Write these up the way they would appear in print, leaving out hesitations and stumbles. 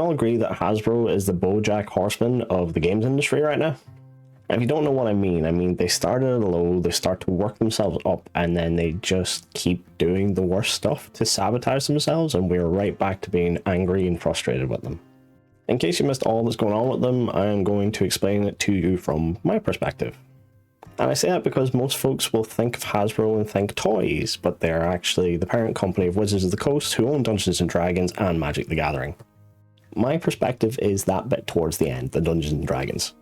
all agree that Hasbro is the BoJack Horseman of the games industry right now? If you don't know what I mean they started at low, they start to work themselves up, and then they just keep doing the worst stuff to sabotage themselves, and we're right back to being angry and frustrated with them. In case you missed all that's going on with them, I am going to explain it to you from my perspective. And I say that because most folks will think of Hasbro and think toys, but they're actually the parent company of Wizards of the Coast, who own Dungeons & Dragons and Magic the Gathering. My perspective is that bit towards the end, the Dungeons & Dragons.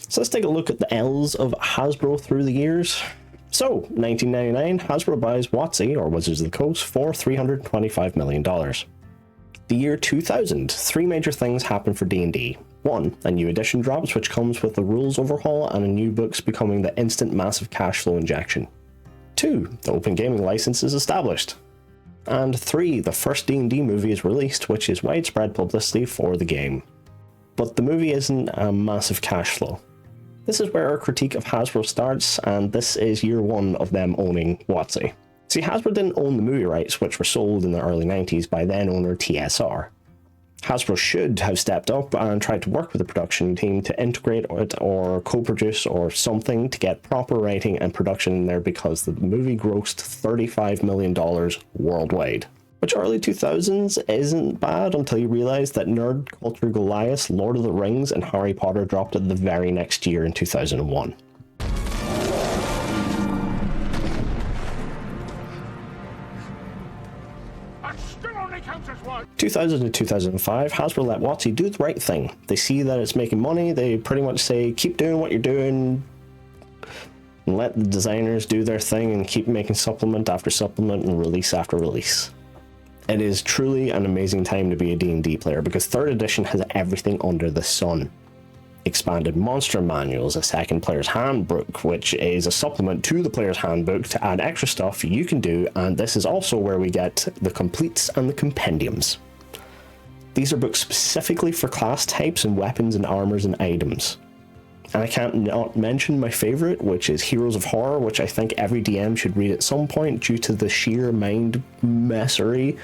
So let's take a look at the L's of Hasbro through the years. So, 1999, Hasbro buys WotC, or Wizards of the Coast, for $325 million. The year 2000, three major things happen for D&D. 1. A new edition drops, which comes with a rules overhaul and a new book's becoming the instant massive cash flow injection. 2. The open gaming license is established. And 3. The first D&D movie is released, which is widespread publicity for the game. But the movie isn't a massive cash flow. This is where our critique of Hasbro starts, and this is year 1 of them owning WotC. See, Hasbro didn't own the movie rights, which were sold in the early 90s by then owner TSR. Hasbro should have stepped up and tried to work with the production team to integrate it or co-produce or something to get proper writing and production in there, because the movie grossed $35 million worldwide. Which early 2000s isn't bad until you realize that Nerd Culture Goliath, Lord of the Rings, and Harry Potter dropped it the very next year in 2001. 2000 to 2005, Hasbro let WotC do the right thing. They see that it's making money, they pretty much say, keep doing what you're doing, and let the designers do their thing and keep making supplement after supplement and release after release. It is truly an amazing time to be a D&D player, because 3rd edition has everything under the sun. Expanded monster manuals, a second player's handbook, which is a supplement to the player's handbook to add extra stuff you can do, and this is also where we get the completes and the compendiums. These are books specifically for class types and weapons and armors and items. And I can't not mention my favorite, which is Heroes of Horror, which I think every DM should read at some point due to the sheer mind messery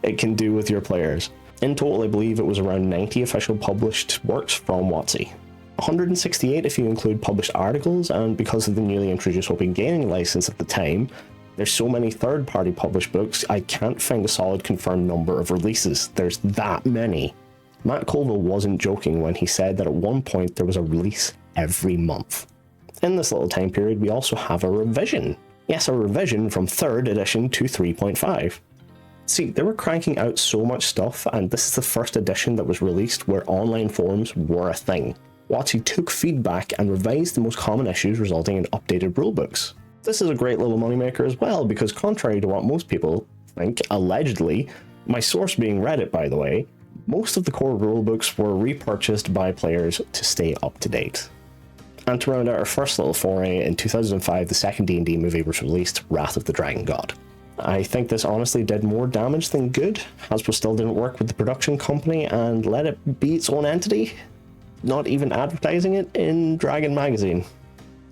it can do with your players. In total, I believe it was around 90 official published works from WotC. 168 if you include published articles, and because of the newly introduced open gaming license at the time, there's so many third-party published books, I can't find a solid confirmed number of releases. There's that many. Matt Colville wasn't joking when he said that at one point there was a release every month. In this little time period, we also have a revision. Yes, a revision from 3rd edition to 3.5. See, they were cranking out so much stuff, and this is the first edition that was released where online forums were a thing. WotC took feedback and revised the most common issues, resulting in updated rulebooks. This is a great little moneymaker as well, because contrary to what most people think, allegedly, my source being Reddit by the way, most of the core rulebooks were repurchased by players to stay up to date. And to round out our first little foray, in 2005 the second D&D movie was released, Wrath of the Dragon God. I think this honestly did more damage than good. Hasbro still didn't work with the production company and let it be its own entity, not even advertising it in Dragon magazine.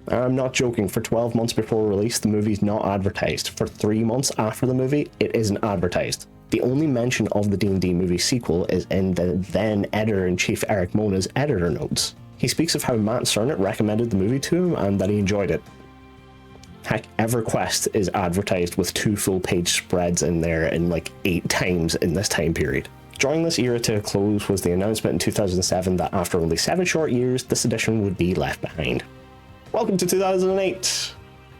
I'm not joking, for 12 months before release the movie's not advertised. For 3 months after the movie, it isn't advertised. The only mention of the D&D movie sequel is in the then editor-in-chief Eric Mona's editor notes. He speaks of how Matt Cernet recommended the movie to him and that he enjoyed it. Heck, EverQuest is advertised with 2 full-page spreads in there in like 8 times in this time period. Drawing this era to a close was the announcement in 2007 that after only 7 short years, this edition would be left behind. Welcome to 2008!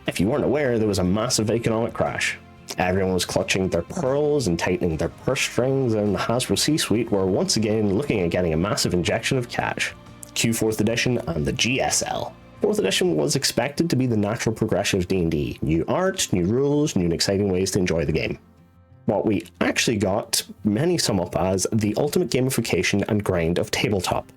If you weren't aware, there was a massive economic crash. Everyone was clutching their pearls and tightening their purse strings, and the Hasbro C-suite were once again looking at getting a massive injection of cash. Cue 4th edition and the GSL. 4th edition was expected to be the natural progression of D&D. New art, new rules, new and exciting ways to enjoy the game. What we actually got, many sum up as the ultimate gamification and grind of tabletop.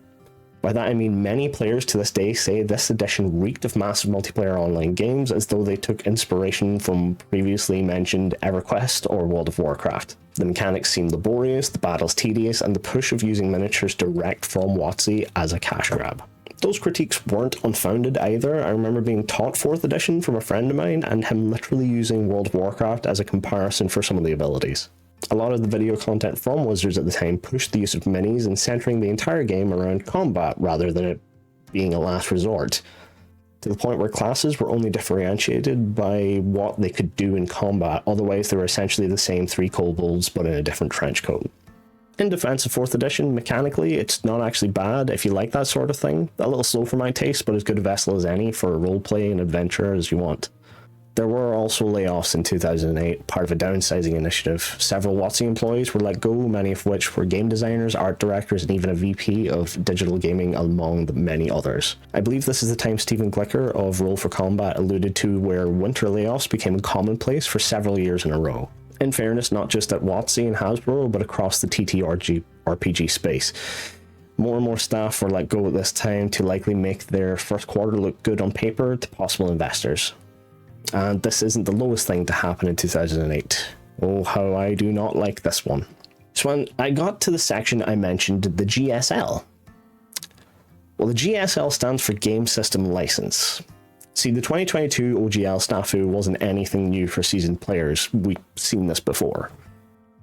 By that I mean many players to this day say this edition reeked of massive multiplayer online games, as though they took inspiration from previously mentioned EverQuest or World of Warcraft. The mechanics seemed laborious, the battles tedious, and the push of using miniatures direct from WotC as a cash grab. Those critiques weren't unfounded either. I remember being taught 4th edition from a friend of mine and him literally using World of Warcraft as a comparison for some of the abilities. A lot of the video content from Wizards at the time pushed the use of minis and centering the entire game around combat rather than it being a last resort, to the point where classes were only differentiated by what they could do in combat, otherwise they were essentially the same 3 kobolds but in a different trench coat. In defense of 4th edition, mechanically it's not actually bad if you like that sort of thing. A little slow for my taste, but as good a vessel as any for roleplay and adventure as you want. There were also layoffs in 2008, part of a downsizing initiative. Several WotC employees were let go, many of which were game designers, art directors, and even a VP of digital gaming, among the many others. I believe this is the time Stephen Glicker of Roll for Combat alluded to where winter layoffs became commonplace for several years in a row. In fairness, not just at WotC and Hasbro, but across the TTRPG space. More and more staff were let go at this time to likely make their first quarter look good on paper to possible investors. And this isn't the lowest thing to happen in 2008. Oh, how I do not like this one. So when I got to the section I mentioned, the GSL. Well, the GSL stands for Game System License. See, the 2022 OGL snafu wasn't anything new for seasoned players. We've seen this before.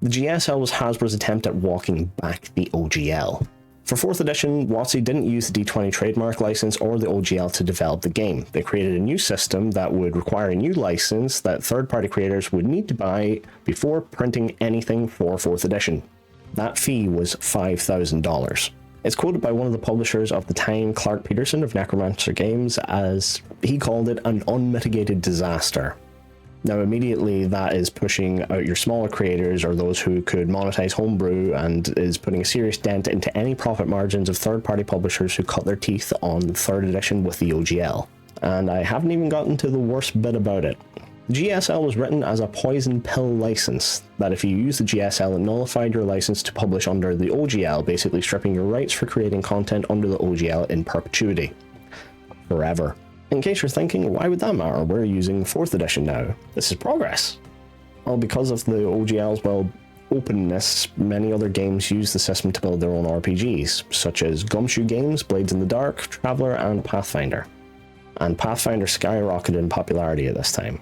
The GSL was Hasbro's attempt at walking back the OGL. For 4th edition, WotC didn't use the D20 trademark license or the OGL to develop the game. They created a new system that would require a new license that third-party creators would need to buy before printing anything for 4th edition. That fee was $5,000. It's quoted by one of the publishers of the time, Clark Peterson of Necromancer Games, as he called it an unmitigated disaster. Now immediately that is pushing out your smaller creators or those who could monetize homebrew, and is putting a serious dent into any profit margins of third-party publishers who cut their teeth on 3rd edition with the OGL. And I haven't even gotten to the worst bit about it. GSL was written as a poison pill license, that if you use the GSL it nullified your license to publish under the OGL, basically stripping your rights for creating content under the OGL in perpetuity. Forever. In case you're thinking, why would that matter? We're using 4th edition now. This is progress. Well, because of the OGL's, openness, many other games use the system to build their own RPGs, such as Gumshoe Games, Blades in the Dark, Traveller, and Pathfinder. And Pathfinder skyrocketed in popularity at this time.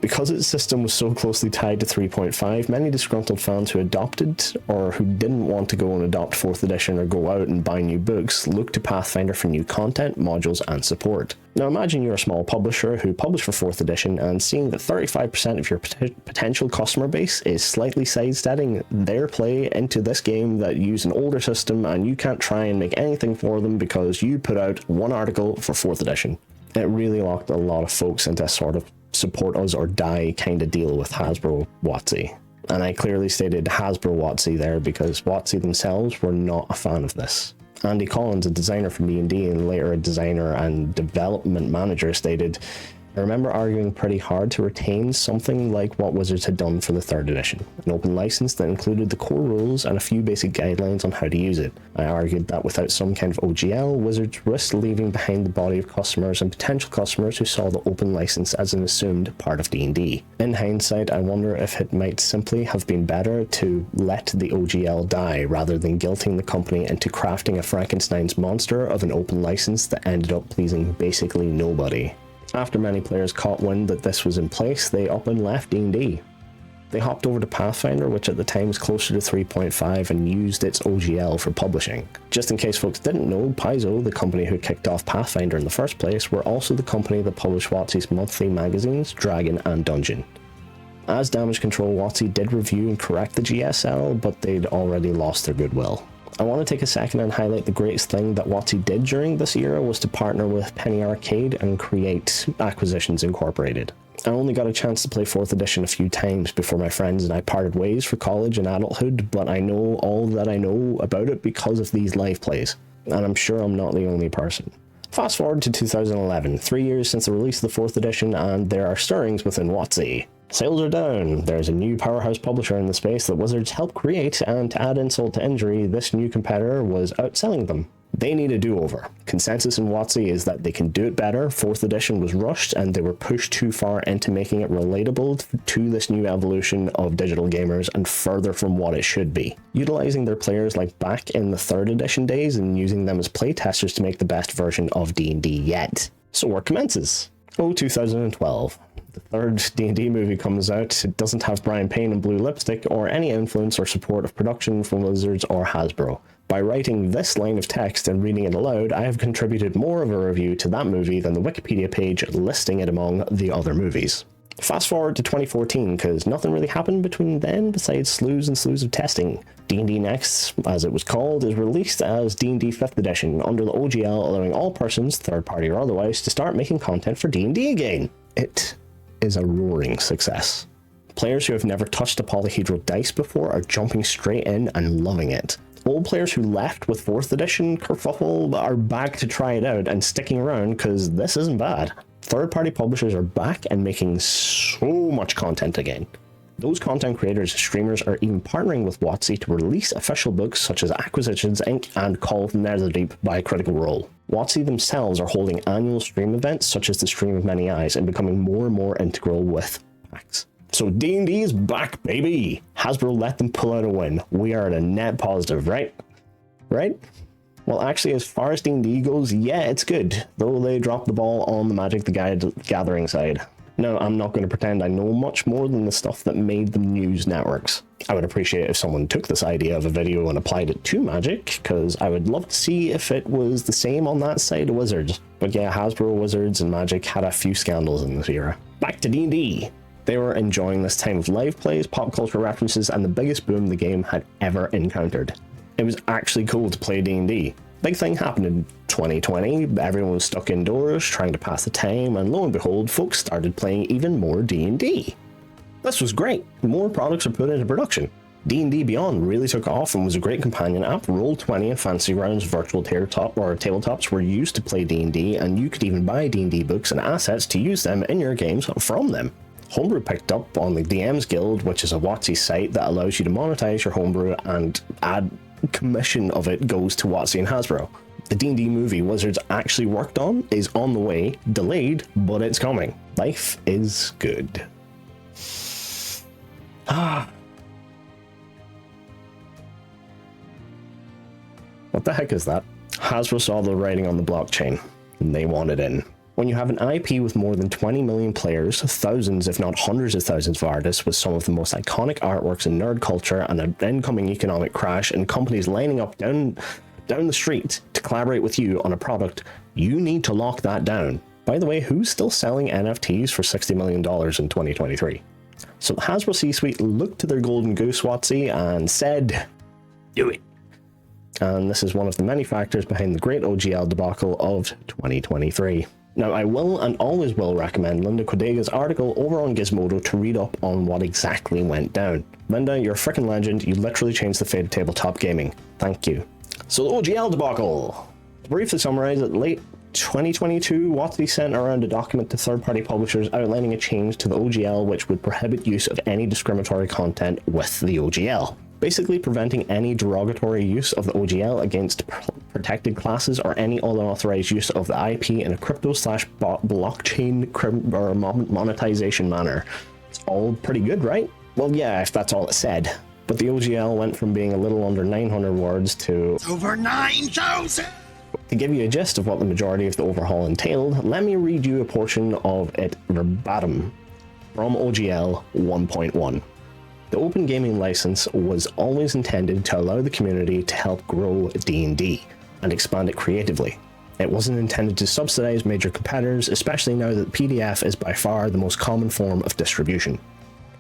Because its system was so closely tied to 3.5, many disgruntled fans who adopted or who didn't want to go and adopt 4th edition or go out and buy new books looked to Pathfinder for new content, modules, and support. Now imagine you're a small publisher who published for 4th edition and seeing that 35% of your potential customer base is slightly sidestepping their play into this game that used an older system, and you can't try and make anything for them because you put out one article for 4th edition. It really locked a lot of folks into a sort of support us or die kind of deal with Hasbro WotC. And I clearly stated Hasbro WotC there because WotC themselves were not a fan of this. Andy Collins, a designer from D&D and later a designer and development manager, stated, I remember arguing pretty hard to retain something like what Wizards had done for the 3rd edition, an open license that included the core rules and a few basic guidelines on how to use it. I argued that without some kind of OGL, Wizards risked leaving behind the body of customers and potential customers who saw the open license as an assumed part of D&D. In hindsight, I wonder if it might simply have been better to let the OGL die rather than guilting the company into crafting a Frankenstein's monster of an open license that ended up pleasing basically nobody. After many players caught wind that this was in place, they up and left D&D. They hopped over to Pathfinder, which at the time was closer to 3.5, and used its OGL for publishing. Just in case folks didn't know, Paizo, the company who kicked off Pathfinder in the first place, were also the company that published WotC's monthly magazines, Dragon and Dungeon. As Damage Control, WotC did review and correct the GSL, but they'd already lost their goodwill. I want to take a second and highlight the greatest thing that WotC did during this era was to partner with Penny Arcade and create Acquisitions Incorporated. I only got a chance to play 4th edition a few times before my friends and I parted ways for college and adulthood, but I know all that I know about it because of these live plays, and I'm sure I'm not the only person. Fast forward to 2011, 3 years since the release of the 4th edition, and there are stirrings within WotC. Sales are down, there's a new powerhouse publisher in the space that Wizards helped create, and to add insult to injury, this new competitor was outselling them. They need a do-over. Consensus in WotC is that they can do it better. 4th edition was rushed and they were pushed too far into making it relatable to this new evolution of digital gamers and further from what it should be. Utilizing their players like back in the 3rd edition days and using them as playtesters to make the best version of D&D yet. So work commences. 2012. the third D&D movie comes out, it doesn't have Brian Payne and blue lipstick or any influence or support of production from Wizards or Hasbro. By writing this line of text and reading it aloud, I have contributed more of a review to that movie than the Wikipedia page listing it among the other movies. Fast forward to 2014, because nothing really happened between then besides slews and slews of testing. D&D Next, as it was called, is released as D&D 5th edition under the OGL, allowing all persons, third party or otherwise, to start making content for D&D again. It is a roaring success. Players who have never touched a polyhedral dice before are jumping straight in and loving it. Old players who left with 4th edition kerfuffle are back to try it out and sticking around because this isn't bad. Third-party publishers are back and making so much content again. Those content creators and streamers are even partnering with WotC to release official books such as Acquisitions Inc. and Call of the Netherdeep by Critical Role. WotC themselves are holding annual stream events such as the Stream of Many Eyes and becoming more and more integral with packs. So D&D is back, baby! Hasbro let them pull out a win. We are at a net positive, right? Right? Well, actually, as far as D&D goes, yeah, it's good, though they dropped the ball on the Magic the Gathering side. Now, I'm not going to pretend I know much more than the stuff that made them news networks. I would appreciate if someone took this idea of a video and applied it to Magic, because I would love to see if it was the same on that side of Wizards. But yeah, Hasbro, Wizards, and Magic had a few scandals in this era. Back to D&D. They were enjoying this time of live plays, pop culture references, and the biggest boom the game had ever encountered. It was actually cool to play D&D. Big thing happened in 2020, everyone was stuck indoors trying to pass the time, and lo and behold, folks started playing even more D&D. This was great, more products are put into production. D&D Beyond really took off and was a great companion app. Roll20 and Fantasy Grounds virtual tabletops were used to play D&D, and you could even buy D&D books and assets to use them in your games from them. Homebrew picked up on the DM's Guild, which is a WotC site that allows you to monetize your homebrew, and commission of it goes to WotC and Hasbro. The D&D movie Wizards actually worked on is on the way, delayed, but it's coming. Life is good. What the heck is that? Hasbro saw the writing on the blockchain, and they wanted in. When you have an IP with more than 20 million players, thousands if not hundreds of thousands of artists with some of the most iconic artworks in nerd culture, and an incoming economic crash, and companies lining up down the street to collaborate with you on a product, you need to lock that down. By the way, who's still selling NFTs for $60 million in 2023? So the Hasbro C-suite looked to their golden goose WotC and said, do it. And this is one of the many factors behind the great OGL debacle of 2023. Now, I will and always will recommend Linda Codega's article over on Gizmodo to read up on what exactly went down. Linda, you're a freaking legend. You literally changed the fate of tabletop gaming. Thank you. So the OGL debacle. To briefly summarize it, late 2022, WotC sent around a document to third-party publishers outlining a change to the OGL which would prohibit use of any discriminatory content with the OGL. Basically preventing any derogatory use of the OGL against protected classes or any unauthorized use of the IP in a crypto/blockchain monetization manner. It's all pretty good, right? Well, yeah, if that's all it said. But the OGL went from being a little under 900 words to over 9,000! To give you a gist of what the majority of the overhaul entailed, let me read you a portion of it verbatim from OGL 1.1. The Open Gaming License was always intended to allow the community to help grow D&D and expand it creatively. It wasn't intended to subsidize major competitors, especially now that PDF is by far the most common form of distribution.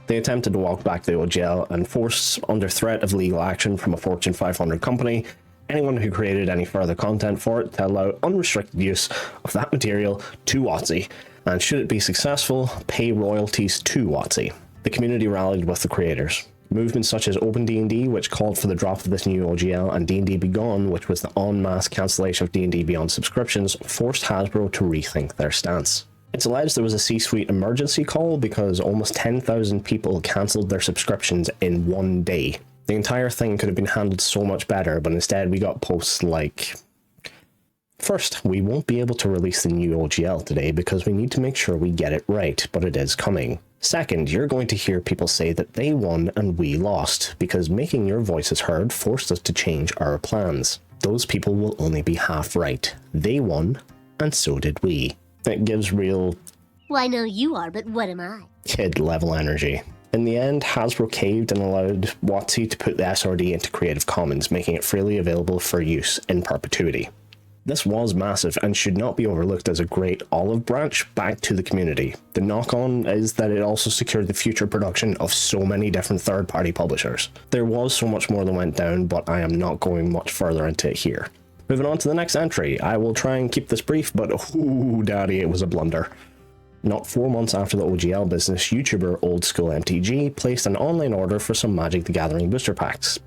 They attempted to walk back the OGL and force, under threat of legal action from a Fortune 500 company, anyone who created any further content for it to allow unrestricted use of that material to WotC, and should it be successful, pay royalties to WotC. The community rallied with the creators. Movements such as Open D&D, which called for the drop of this new OGL, and D&D Begone, which was the en masse cancellation of D&D Beyond subscriptions, forced Hasbro to rethink their stance. It's alleged there was a C-suite emergency call because almost 10,000 people cancelled their subscriptions in one day. The entire thing could have been handled so much better, but instead we got posts like, first, we won't be able to release the new OGL today because we need to make sure we get it right, but it is coming. Second, you're going to hear people say that they won and we lost, because making your voices heard forced us to change our plans. Those people will only be half right. They won, and so did we. It gives real Why, no, you are, but what am I? Kid level energy. In the end, Hasbro caved and allowed WotC to put the SRD into Creative Commons, making it freely available for use in perpetuity. This was massive and should not be overlooked as a great olive branch back to the community. The knock-on is that it also secured the future production of so many different third-party publishers. There was so much more that went down, but I am not going much further into it here. Moving on to the next entry. I will try and keep this brief, but oh daddy, it was a blunder. Not 4 months after the OGL business, YouTuber Old School MTG placed an online order for some Magic the Gathering booster packs.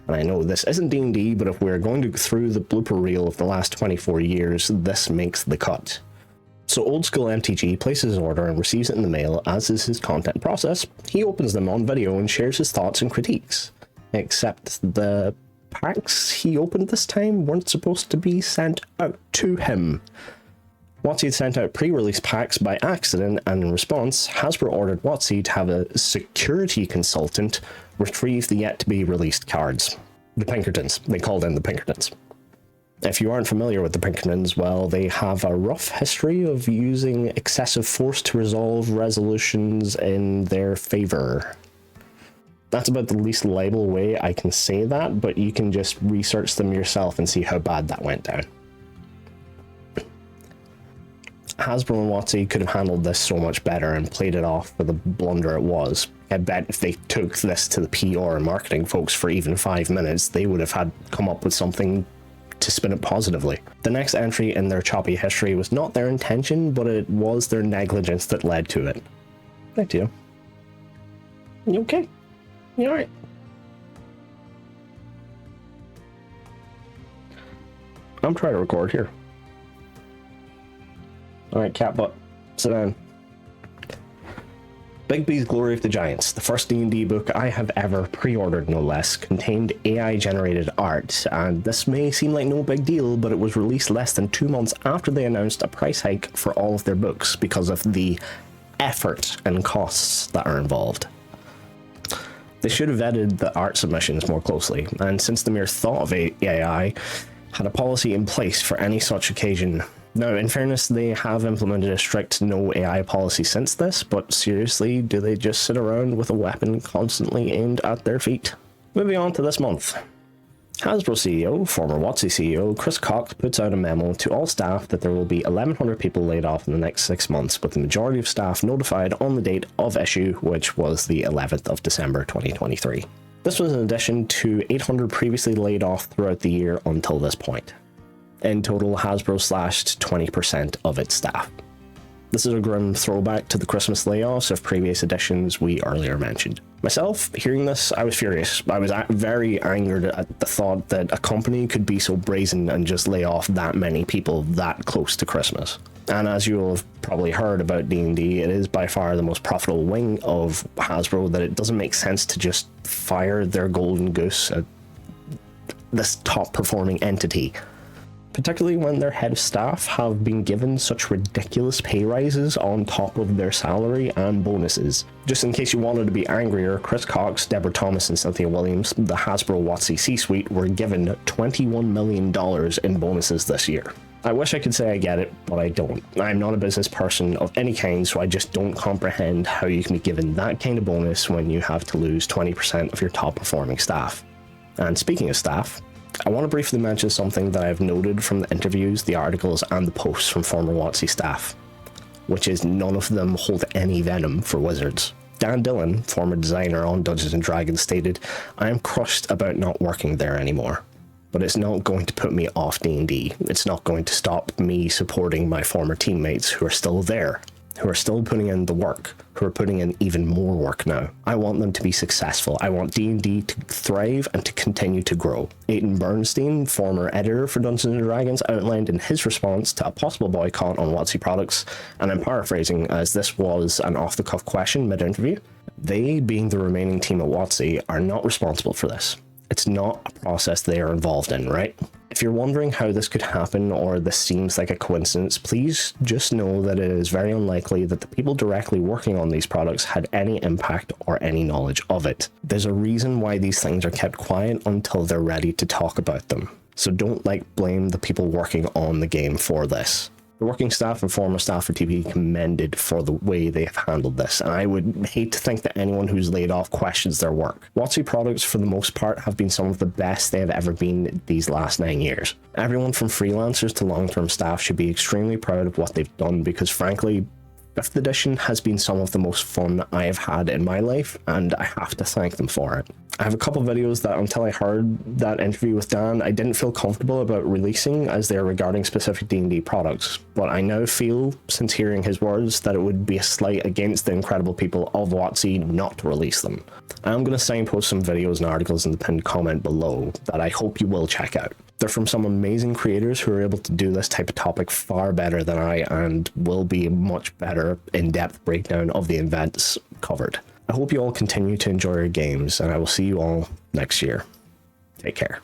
And I know this isn't D&D, but if we're going to go through the blooper reel of the last 24 years, this makes the cut. So Old School MTG places his order and receives it in the mail, as is his content process. He opens them on video and shares his thoughts and critiques. Except the packs he opened this time weren't supposed to be sent out to him. WotC had sent out pre-release packs by accident, and in response, Hasbro ordered WotC to have a security consultant retrieve the yet-to-be-released cards. The Pinkertons. They called in the Pinkertons. If you aren't familiar with the Pinkertons, well, they have a rough history of using excessive force to resolve resolutions in their favor. That's about the least libel way I can say that, but you can just research them yourself and see how bad that went down. Hasbro and WotC could have handled this so much better and played it off for the blunder it was. I bet if they took this to the PR and marketing folks for even 5 minutes, they would have had come up with something to spin it positively. The next entry in their choppy history was not their intention, but it was their negligence that led to it. Right to you. You okay? You alright? I'm trying to record here. Alright, cat butt. Sit down. Bigby's Glory of the Giants, the first D&D book I have ever pre-ordered no less, contained AI-generated art, and this may seem like no big deal, but it was released less than 2 months after they announced a price hike for all of their books because of the effort and costs that are involved. They should have vetted the art submissions more closely, and since the mere thought of AI, had a policy in place for any such occasion. Now, in fairness, they have implemented a strict no AI policy since this, but seriously, do they just sit around with a weapon constantly aimed at their feet? Moving on to this month. Hasbro CEO, former WotC CEO, Chris Cox puts out a memo to all staff that there will be 1,100 people laid off in the next 6 months, with the majority of staff notified on the date of issue, which was the 11th of December 2023. This was in addition to 800 previously laid off throughout the year until this point. In total, Hasbro slashed 20% of its staff. This is a grim throwback to the Christmas layoffs of previous editions we earlier mentioned. Myself, hearing this, I was furious. I was very angered at the thought that a company could be so brazen and just lay off that many people that close to Christmas. And as you will have probably heard about D&D, it is by far the most profitable wing of Hasbro that it doesn't make sense to just fire their golden goose at this top performing entity. Particularly when their head of staff have been given such ridiculous pay rises on top of their salary and bonuses. Just in case you wanted to be angrier, Chris Cox, Deborah Thomas and Cynthia Williams, the Hasbro WotC C-suite, were given $21 million in bonuses this year. I wish I could say I get it, but I don't. I'm not a business person of any kind, so I just don't comprehend how you can be given that kind of bonus when you have to lose 20% of your top performing staff. And speaking of staff, I want to briefly mention something that I've noted from the interviews, the articles, and the posts from former WotC staff, which is none of them hold any venom for Wizards. Dan Dillon, former designer on Dungeons & Dragons, stated, "I am crushed about not working there anymore, but it's not going to put me off D&D. It's not going to stop me supporting my former teammates who are still there, who are still putting in the work, who are putting in even more work now. I want them to be successful. I want D&D to thrive and to continue to grow." Aidan Bernstein, former editor for Dungeons & Dragons, outlined in his response to a possible boycott on WotC products, and I'm paraphrasing as this was an off-the-cuff question mid-interview, "They, being the remaining team at WotC, are not responsible for this. It's not a process they are involved in, right? If you're wondering how this could happen or this seems like a coincidence, please just know that it is very unlikely that the people directly working on these products had any impact or any knowledge of it. There's a reason why these things are kept quiet until they're ready to talk about them. So don't blame the people working on the game for this. The working staff and former staff are to be commended for the way they have handled this, and I would hate to think that anyone who's laid off questions their work. WotC products, for the most part, have been some of the best they have ever been these last 9 years. Everyone from freelancers to long-term staff should be extremely proud of what they've done, because frankly, 5th edition has been some of the most fun I have had in my life, and I have to thank them for it. I have a couple videos that, until I heard that interview with Dan, I didn't feel comfortable about releasing, as they are regarding specific D&D products, but I now feel, since hearing his words, that it would be a slight against the incredible people of WotC not to release them. I'm going to signpost some videos and articles in the pinned comment below that I hope you will check out. They're from some amazing creators who are able to do this type of topic far better than I, and will be a much better in-depth breakdown of the events covered. I hope you all continue to enjoy your games, and I will see you all next year. Take care.